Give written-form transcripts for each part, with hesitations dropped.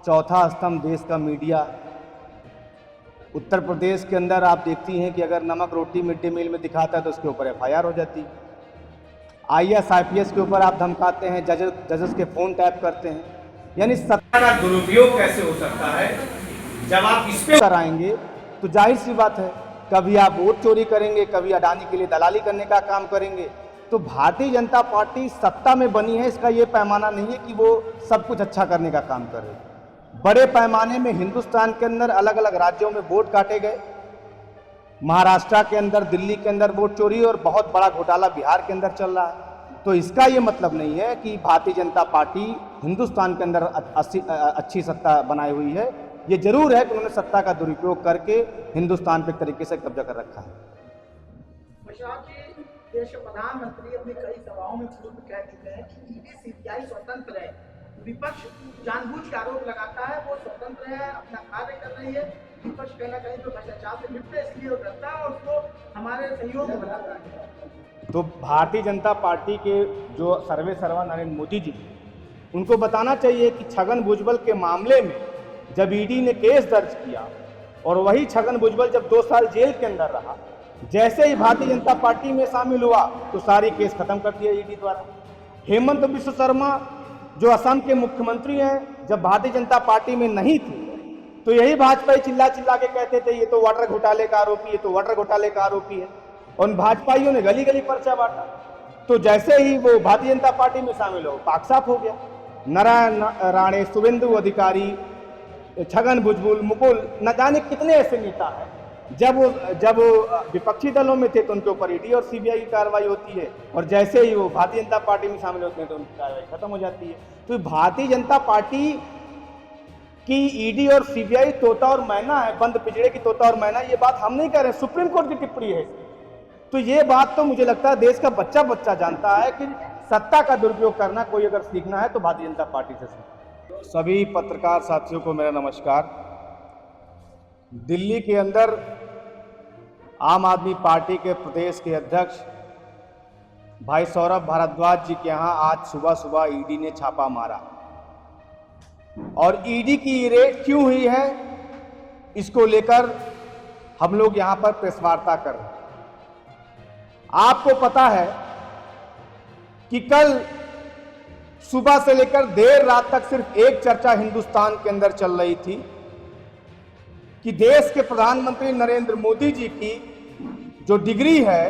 चौथा स्तंभ देश का मीडिया। उत्तर प्रदेश के अंदर आप देखती हैं कि अगर नमक रोटी मिड डे मील में दिखाता है तो उसके ऊपर FIR हो जाती है। IAS IPS के ऊपर आप धमकाते हैं, जजेस के फ़ोन टैप करते हैं। यानी सत्ता का दुरुपयोग कैसे हो सकता है जब आप इस पे कराएंगे तो जाहिर सी बात है कभी आप वोट चोरी करेंगे, कभी अडानी के लिए दलाली करने का काम करेंगे। तो भारतीय जनता पार्टी सत्ता में बनी है, इसका ये पैमाना नहीं है कि वो सब कुछ अच्छा करने का काम कर रही है। बड़े पैमाने में हिंदुस्तान के अंदर अलग अलग राज्यों में वोट काटे गए। महाराष्ट्र के अंदर, दिल्ली के अंदर वोट चोरी और बहुत बड़ा घोटाला बिहार के अंदर चल रहा है। तो इसका ये मतलब नहीं है कि भारतीय जनता पार्टी हिंदुस्तान के अंदर अच्छी सत्ता बनाई हुई है। ये जरूर है कि उन्होंने सत्ता का दुरुपयोग करके हिंदुस्तान पे एक तरीके से कब्जा कर रखा है। देश के प्रधानमंत्री अपनी कई सभाओं में पूर्व कह चुके हैं कि ईडी CBI स्वतंत्र है। विपक्ष जानबूझ के आरोप लगाता है वो स्वतंत्र है, अपना कार्य कर रही है। विपक्ष कहीं ना कहीं जो भ्रष्टाचार से निपटे इसलिए वो डरता है और उसको हमारे सहयोग में बनाता है। तो भारतीय जनता पार्टी के जो सर्वे सर्वा नरेंद्र मोदी जी, उनको बताना चाहिए कि छगन भुजबल के मामले में जब ईडी ने केस दर्ज किया और वही छगन भुजबल जब 2 साल जेल के अंदर रहा, जैसे ही भारतीय जनता पार्टी में शामिल हुआ तो सारी केस खत्म कर दिया ईडी द्वारा। हेमंत बिश्व शर्मा जो असम के मुख्यमंत्री हैं, जब भारतीय जनता पार्टी में नहीं थे तो यही भाजपा चिल्ला चिल्ला के कहते थे ये तो वाटर घोटाले का आरोपी, ये तो वाटर घोटाले का आरोपी है। और भाजपाइयों ने गली गली पर्चा बांटा। तो जैसे ही वो भारतीय जनता पार्टी में शामिल हो पाक साफ हो गया। नारायण राणे, शुभेंदु अधिकारी, छगन भुजबल, मुकुल, न जाने कितने ऐसे नेता हैं जब वो विपक्षी दलों में थे तो उनके ऊपर ईडी और CBI की कार्रवाई होती है, और जैसे ही वो भारतीय जनता पार्टी में शामिल होते हैं तो उनकी कार्रवाई खत्म हो जाती है। तो भारतीय जनता पार्टी की ईडी और CBI तोता और मैना है, बंद पिंजरे की तोता और मैना। ये बात हम नहीं कह रहे, सुप्रीम कोर्ट की टिप्पणी है। तो ये बात तो मुझे लगता है देश का बच्चा बच्चा जानता है कि सत्ता का दुरुपयोग करना कोई अगर सीखना है तो भारतीय जनता पार्टी से सीखना। सभी पत्रकार साथियों को मेरा नमस्कार। दिल्ली के अंदर आम आदमी पार्टी के प्रदेश के अध्यक्ष भाई सौरभ भारद्वाज जी के यहाँ आज सुबह सुबह ईडी ने छापा मारा, और ईडी की रेड क्यों हुई है इसको लेकर हम लोग यहाँ पर प्रेस वार्ता कर रहे हैं। आपको पता है कि कल सुबह से लेकर देर रात तक सिर्फ एक चर्चा हिंदुस्तान के अंदर चल रही थी कि देश के प्रधानमंत्री नरेंद्र मोदी जी की जो डिग्री है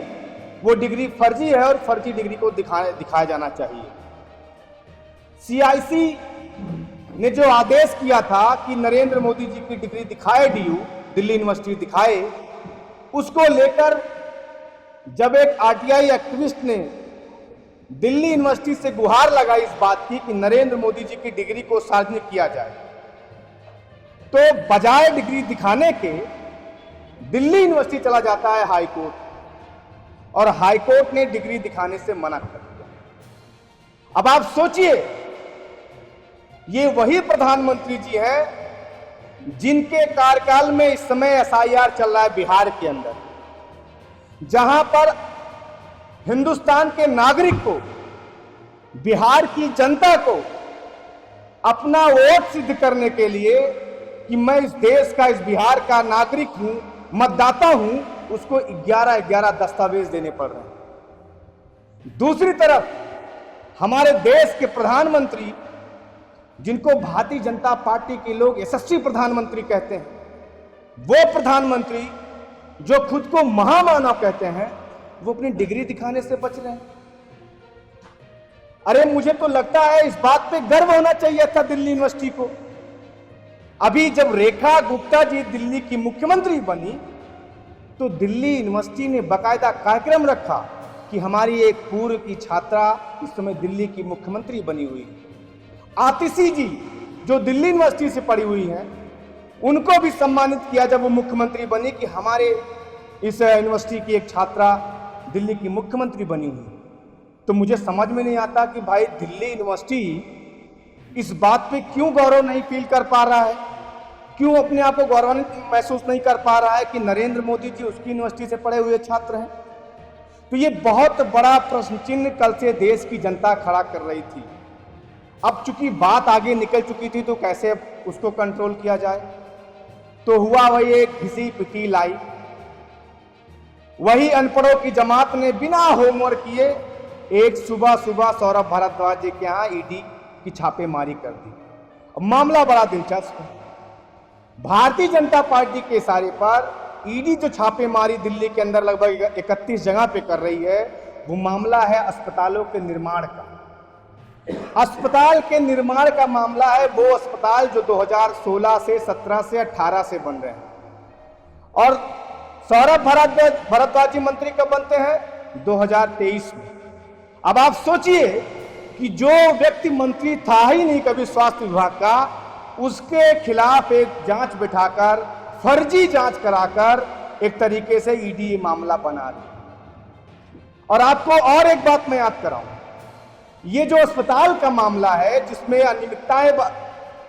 वो डिग्री फर्जी है और फर्जी डिग्री को दिखाया जाना चाहिए। CIC ने जो आदेश किया था कि नरेंद्र मोदी जी की डिग्री दिखाए, DU दिल्ली यूनिवर्सिटी दिखाए, उसको लेकर जब एक RTI एक्टिविस्ट ने दिल्ली यूनिवर्सिटी से गुहार लगाई इस बात की कि नरेंद्र मोदी जी की डिग्री को सार्वजनिक किया जाए, तो बजाय डिग्री दिखाने के दिल्ली यूनिवर्सिटी चला जाता है हाई कोर्ट, और हाई कोर्ट ने डिग्री दिखाने से मना कर दिया। अब आप सोचिए, ये वही प्रधानमंत्री जी हैं जिनके कार्यकाल में इस समय SIR चल रहा है बिहार के अंदर, जहां पर हिंदुस्तान के नागरिक को, बिहार की जनता को अपना वोट सिद्ध करने के लिए कि मैं इस देश का, इस बिहार का नागरिक हूं, मतदाता हूं, उसको 11 दस्तावेज देने पड़ रहे हैं। दूसरी तरफ हमारे देश के प्रधानमंत्री, जिनको भारतीय जनता पार्टी के लोग यशस्वी प्रधानमंत्री कहते हैं, वो प्रधानमंत्री जो खुद को महामानव कहते हैं, वो अपनी डिग्री दिखाने से बच रहे हैं। अरे मुझे तो लगता है इस बात पे गर्व होना चाहिए था दिल्ली यूनिवर्सिटी को। अभी जब रेखा गुप्ता जी दिल्ली की मुख्यमंत्री बनी तो दिल्ली यूनिवर्सिटी ने बाकायदा कार्यक्रम रखा कि हमारी एक पूर्व की छात्रा इस समय दिल्ली की मुख्यमंत्री बनी हुई है। आतिशी जी जो दिल्ली यूनिवर्सिटी से पढ़ी हुई हैं, उनको भी सम्मानित किया जब वो मुख्यमंत्री बनी कि हमारे इस यूनिवर्सिटी की एक छात्रा दिल्ली की मुख्यमंत्री बनी हुई। तो मुझे समझ में नहीं आता कि भाई दिल्ली यूनिवर्सिटी इस बात पे क्यों गौरव नहीं फील कर पा रहा है, क्यों अपने आप को गौरवान्वित महसूस नहीं कर पा रहा है कि नरेंद्र मोदी जी उसकी यूनिवर्सिटी से पढ़े हुए छात्र हैं। तो ये बहुत बड़ा प्रश्न चिन्ह कल से देश की जनता खड़ा कर रही थी। अब चूंकि बात आगे निकल चुकी थी तो कैसे अब उसको कंट्रोल किया जाए। तो हुआ वही एक घिसी पिटी लाई, वही अनपढ़ों की जमात ने बिना होमवर्क किए एक सुबह सुबह सौरभ भारद्वाज जी के यहाँ ईडी की छापेमारी कर दी। अब मामला बड़ा दिलचस्प है। भारतीय जनता पार्टी के इशारे पर ईडी जो छापेमारी दिल्ली के अंदर लगभग 31 जगह पे कर रही है, वो मामला है अस्पतालों के निर्माण का। अस्पताल के निर्माण का मामला है, वो अस्पताल जो 2016 से 17 से 18 से बन रहे हैं। और सौरभ भारद्वाज जी मंत्री कब बनते हैं? 2023 में। अब आप सोचिए कि जो व्यक्ति मंत्री था ही नहीं कभी स्वास्थ्य विभाग का, उसके खिलाफ एक जांच बिठाकर, फर्जी जांच कराकर एक तरीके से ईडी मामला बना रही। और आपको और एक बात मैं याद कराऊं, ये जो अस्पताल का मामला है जिसमें अनियमितताएं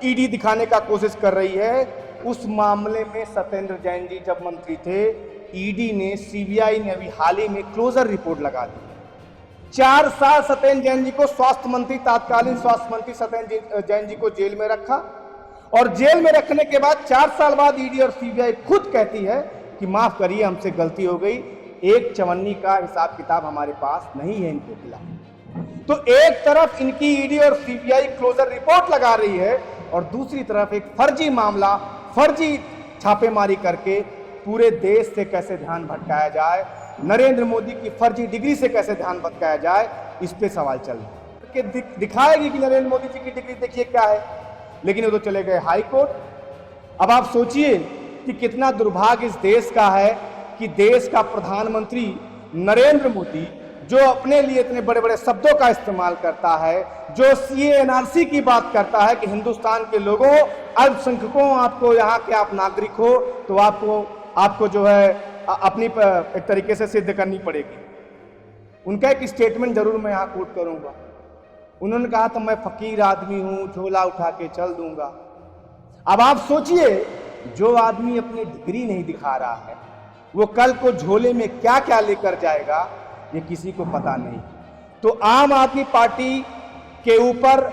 ईडी दिखाने का कोशिश कर रही है, उस मामले में सत्येंद्र जैन जी जब मंत्री थे, ईडी ने, सीबीआई ने अभी हाल ही में क्लोजर रिपोर्ट लगा दी। 4 साल सत्येंद्र जैन जी को, स्वास्थ्य मंत्री, तत्कालीन स्वास्थ्य मंत्री सत्येंद्र जैन जी को जेल में रखा, और जेल में रखने के बाद 4 साल बाद ईडी और सीबीआई खुद कहती है कि माफ करिए, हमसे गलती हो गई, एक चवन्नी का हिसाब किताब हमारे पास नहीं है इनके खिलाफ। तो एक तरफ इनकी ईडी और सीबीआई क्लोजर रिपोर्ट लगा रही है, और दूसरी तरफ एक फर्जी मामला, फर्जी छापेमारी करके पूरे देश से कैसे ध्यान भटकाया जाए, नरेंद्र मोदी की फर्जी डिग्री से कैसे ध्यान भटकाया जाए, इस पे सवाल चल रहा है। दिखाएगी कि नरेंद्र मोदी जी की डिग्री देखिए क्या है, लेकिन वो तो चले गए हाई कोर्ट। अब आप सोचिए कि कितना दुर्भाग्य इस देश का है कि देश का प्रधानमंत्री नरेंद्र मोदी, जो अपने लिए इतने बड़े बड़े शब्दों का इस्तेमाल करता है, जो सीए एनआरसी की बात करता है कि हिंदुस्तान के लोगों, अल्पसंख्यकों, आपको यहाँ के आप नागरिक हो तो आपको जो है अपनी एक तरीके से सिद्ध करनी पड़ेगी। उनका एक स्टेटमेंट जरूर मैं यहाँ कोट करूंगा। उन्होंने कहा था, मैं फकीर आदमी हूं, झोला उठा के चल दूंगा। अब आप सोचिए, जो आदमी अपनी डिग्री नहीं दिखा रहा है, वो कल को झोले में क्या क्या लेकर जाएगा, ये किसी को पता नहीं। तो आम आदमी पार्टी के ऊपर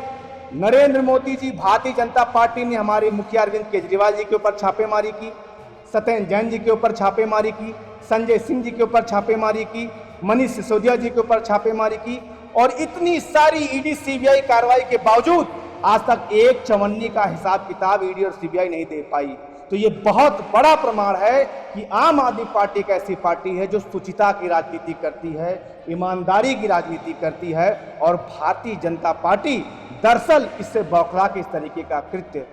नरेंद्र मोदी जी, भारतीय जनता पार्टी ने हमारे मुखिया अरविंद केजरीवाल जी के ऊपर छापेमारी की, सत्येंद्र जैन जी के ऊपर छापेमारी की, संजय सिंह जी के ऊपर छापेमारी की, मनीष सिसोदिया जी के ऊपर छापेमारी की, और इतनी सारी ईडी सीबीआई कार्रवाई के बावजूद आज तक एक चवन्नी का हिसाब किताब ईडी और सीबीआई नहीं दे पाई। तो ये बहुत बड़ा प्रमाण है कि आम आदमी पार्टी एक ऐसी पार्टी है जो शुचिता की राजनीति करती है, ईमानदारी की राजनीति करती है, और भारतीय जनता पार्टी दरअसल इससे बौखला के इस तरीके का कृत्य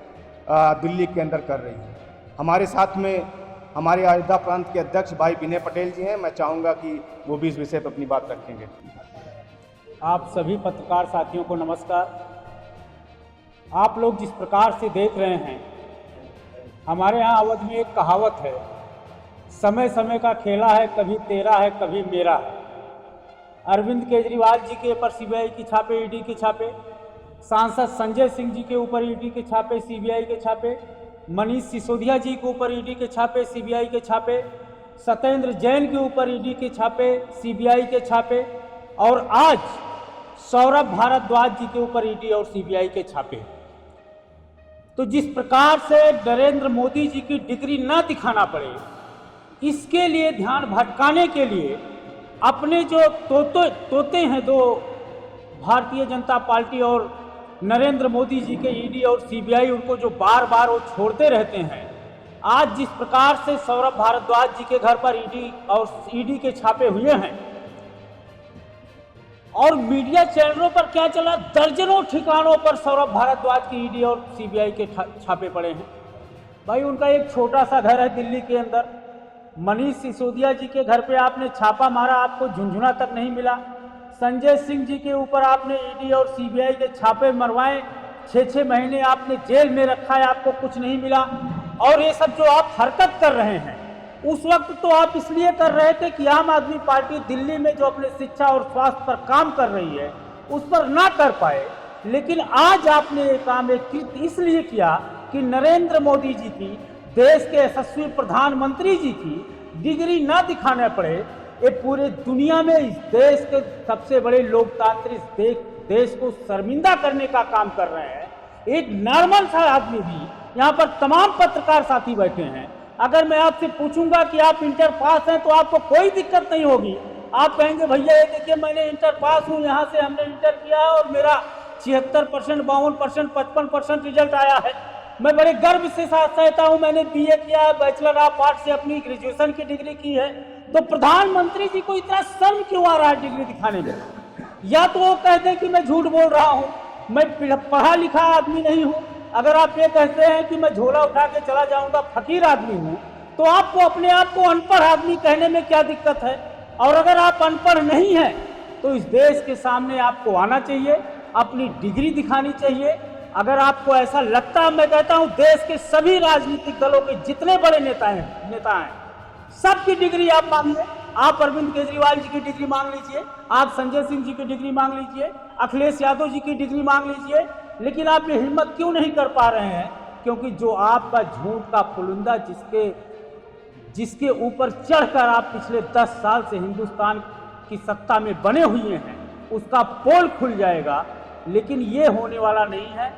दिल्ली के अंदर कर रही है। हमारे साथ में हमारे अयोध्या प्रांत के अध्यक्ष भाई विनय पटेल जी हैं। मैं चाहूँगा कि वो भी इस विषय पर अपनी बात रखेंगे। आप सभी पत्रकार साथियों को नमस्कार। आप लोग जिस प्रकार से देख रहे हैं, हमारे यहाँ अवध में एक कहावत है, समय समय का खेला है, कभी तेरा है कभी मेरा है। अरविंद केजरीवाल जी के ऊपर सीबीआई की छापे, ईडी के छापे, सांसद संजय सिंह जी के ऊपर ईडी के छापे, सीबीआई के छापे, मनीष सिसोदिया जी के ऊपर ईडी के छापे, सीबीआई के छापे, सत्येंद्र जैन के ऊपर ईडी के छापे, सीबीआई के छापे, और आज सौरभ भारद्वाज जी के ऊपर ईडी और सीबीआई के छापे। तो जिस प्रकार से नरेंद्र मोदी जी की डिग्री न दिखाना पड़े, इसके लिए ध्यान भटकाने के लिए अपने जो तोते हैं दो, भारतीय जनता पार्टी और नरेंद्र मोदी जी के ईडी और सीबीआई, उनको जो बार बार वो छोड़ते रहते हैं, आज जिस प्रकार से सौरभ भारद्वाज जी के घर पर ईडी के छापे हुए हैं, और मीडिया चैनलों पर क्या चला, दर्जनों ठिकानों पर सौरभ भारद्वाज की ईडी और सीबीआई के छापे पड़े हैं। भाई, उनका एक छोटा सा घर है दिल्ली के अंदर। मनीष सिसोदिया जी के घर पे आपने छापा मारा, आपको झुंझुना तक नहीं मिला। संजय सिंह जी के ऊपर आपने ईडी और सीबीआई के छापे मरवाए, 6-6 महीने आपने जेल में रखा है, आपको कुछ नहीं मिला। और ये सब जो आप हरकत कर रहे हैं, उस वक्त तो आप इसलिए कर रहे थे कि आम आदमी पार्टी दिल्ली में जो अपने शिक्षा और स्वास्थ्य पर काम कर रही है, उस पर ना कर पाए। लेकिन आज आपने ये काम इसलिए किया कि नरेंद्र मोदी जी की, देश के यशस्वी प्रधानमंत्री जी की डिग्री ना दिखाने पड़े। ये पूरे दुनिया में इस देश के सबसे बड़े लोकतांत्रिक देश को शर्मिंदा करने का काम कर रहे हैं। एक नॉर्मल सा आदमी भी, यहाँ पर तमाम पत्रकार साथी बैठे हैं, अगर मैं आपसे पूछूंगा कि आप इंटर पास हैं तो आपको कोई दिक्कत नहीं होगी। आप कहेंगे भैया ये देखिए मैं इंटर पास हूँ, यहाँ से हमने इंटर किया है और मेरा 76%, 52%, 55% रिजल्ट आया है। मैं बड़े गर्व से साथ कहता हूँ मैंने बीए किया है, बैचलर ऑफ आर्ट्स से अपनी ग्रेजुएशन की डिग्री की है। तो प्रधानमंत्री जी को इतना शर्म क्यों आ रहा है डिग्री दिखाने में? या तो वो कहते हैं कि मैं झूठ बोल रहा हूँ, मैं पढ़ा लिखा आदमी नहीं हूँ। अगर आप ये कहते हैं कि मैं झोला उठा के चला जाऊंगा, फकीर आदमी हूँ, तो आपको अपने आप को अनपढ़ आदमी कहने में क्या दिक्कत है? और अगर आप अनपढ़ नहीं हैं तो इस देश के सामने आपको आना चाहिए, अपनी डिग्री दिखानी चाहिए। अगर आपको ऐसा लगता है, मैं कहता हूँ देश के सभी राजनीतिक दलों के जितने बड़े नेता हैं सबकी डिग्री आप मांगिए। आप अरविंद केजरीवाल जी की डिग्री मांग लीजिए, आप संजय सिंह जी की डिग्री मांग लीजिए, अखिलेश यादव जी की डिग्री मांग लीजिए, लेकिन आप ये हिम्मत क्यों नहीं कर पा रहे हैं? क्योंकि जो आपका झूठ का पुलिंदा जिसके ऊपर चढ़कर आप पिछले 10 साल से हिंदुस्तान की सत्ता में बने हुए हैं, उसका पोल खुल जाएगा। लेकिन ये होने वाला नहीं है।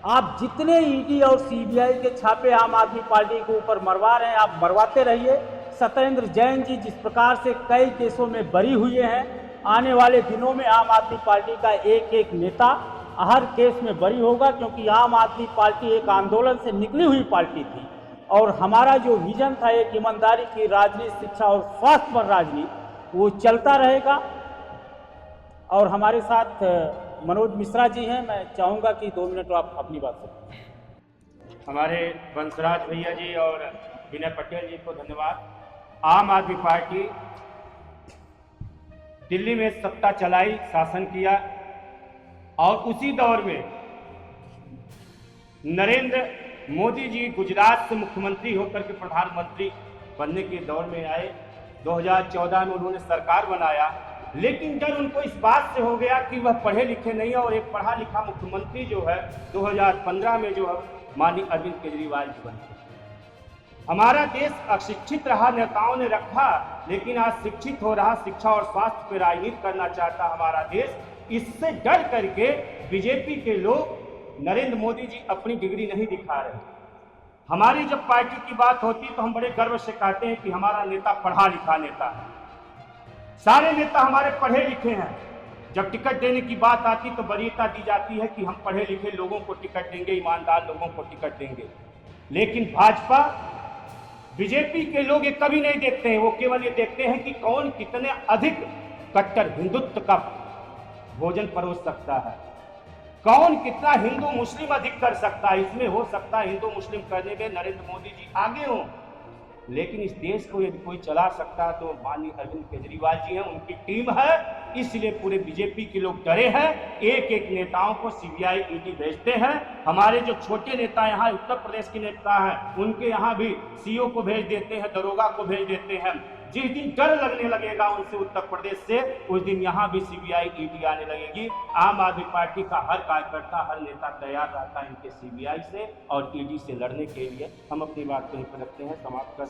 आप जितने ईडी और सीबीआई के छापे आम आदमी पार्टी के ऊपर मरवा रहे हैं, आप मरवाते रहिए। सत्येंद्र जैन जी जिस प्रकार से कई केसों में बरी हुए हैं, आने वाले दिनों में आम आदमी पार्टी का एक एक नेता हर केस में बरी होगा, क्योंकि आम आदमी पार्टी एक आंदोलन से निकली हुई पार्टी थी और हमारा जो विजन था एक ईमानदारी की राजनीति, शिक्षा और स्वास्थ्य पर राजनीति, वो चलता रहेगा। और हमारे साथ मनोज मिश्रा जी हैं, मैं चाहूँगा कि 2 मिनट आप अपनी बात करें। हमारे वंशराज भैया जी और विनय पटेल जी को धन्यवाद। आम आदमी पार्टी दिल्ली में सत्ता चलाई, शासन किया और उसी दौर में नरेंद्र मोदी जी गुजरात से मुख्यमंत्री होकर के प्रधानमंत्री बनने के दौर में आए। 2014 में उन्होंने सरकार बनाया, लेकिन डर उनको इस बात से हो गया कि वह पढ़े लिखे नहीं है और एक पढ़ा लिखा मुख्यमंत्री जो है 2015 में जो है माननीय अरविंद केजरीवाल जी बने। हमारा देश अशिक्षित रहा, नेताओं ने रखा, लेकिन आज शिक्षित हो रहा, शिक्षा और स्वास्थ्य पर राजनीति करना चाहता हमारा देश। इससे डर करके बीजेपी के लोग नरेंद्र मोदी जी अपनी डिग्री नहीं दिखा रहे। हमारी जब पार्टी की बात होती तो हम बड़े गर्व से कहते हैं कि हमारा नेता पढ़ा लिखा नेता है। सारे नेता हमारे पढ़े लिखे हैं। जब टिकट देने की बात आती तो वरीयता दी जाती है कि हम पढ़े लिखे लोगों को टिकट देंगे, ईमानदार लोगों को टिकट देंगे। लेकिन भाजपा बीजेपी के लोग ये कभी नहीं देखते हैं। वो केवल ये देखते हैं कि कौन कितने अधिक कट्टर हिंदुत्व का भोजन परोस सकता है, कौन कितना हिंदू मुस्लिम अधिक कर सकता है। इसमें हो सकता है हिंदू मुस्लिम करने में नरेंद्र मोदी जी आगे हों, लेकिन इस देश को यदि कोई चला सकता है तो माननीय अरविंद केजरीवाल जी हैं, उनकी टीम है। इसलिए पूरे बीजेपी के लोग डरे हैं, एक एक नेताओं को सीबीआई ईडी भेजते हैं। हमारे जो छोटे नेता यहाँ उत्तर प्रदेश के नेता हैं, उनके यहाँ भी सीओ को भेज देते हैं, दरोगा को भेज देते हैं। जिस दिन डर लगने लगेगा उनसे उत्तर प्रदेश से, उस दिन यहाँ भी सीबीआई ईडी आने लगेगी। आम आदमी पार्टी का हर कार्यकर्ता, हर नेता तैयार रहता है इनके सीबीआई से और ईडी से लड़ने के लिए। हम अपनी बात को यहीं पर रखते हैं, समाप्त कर।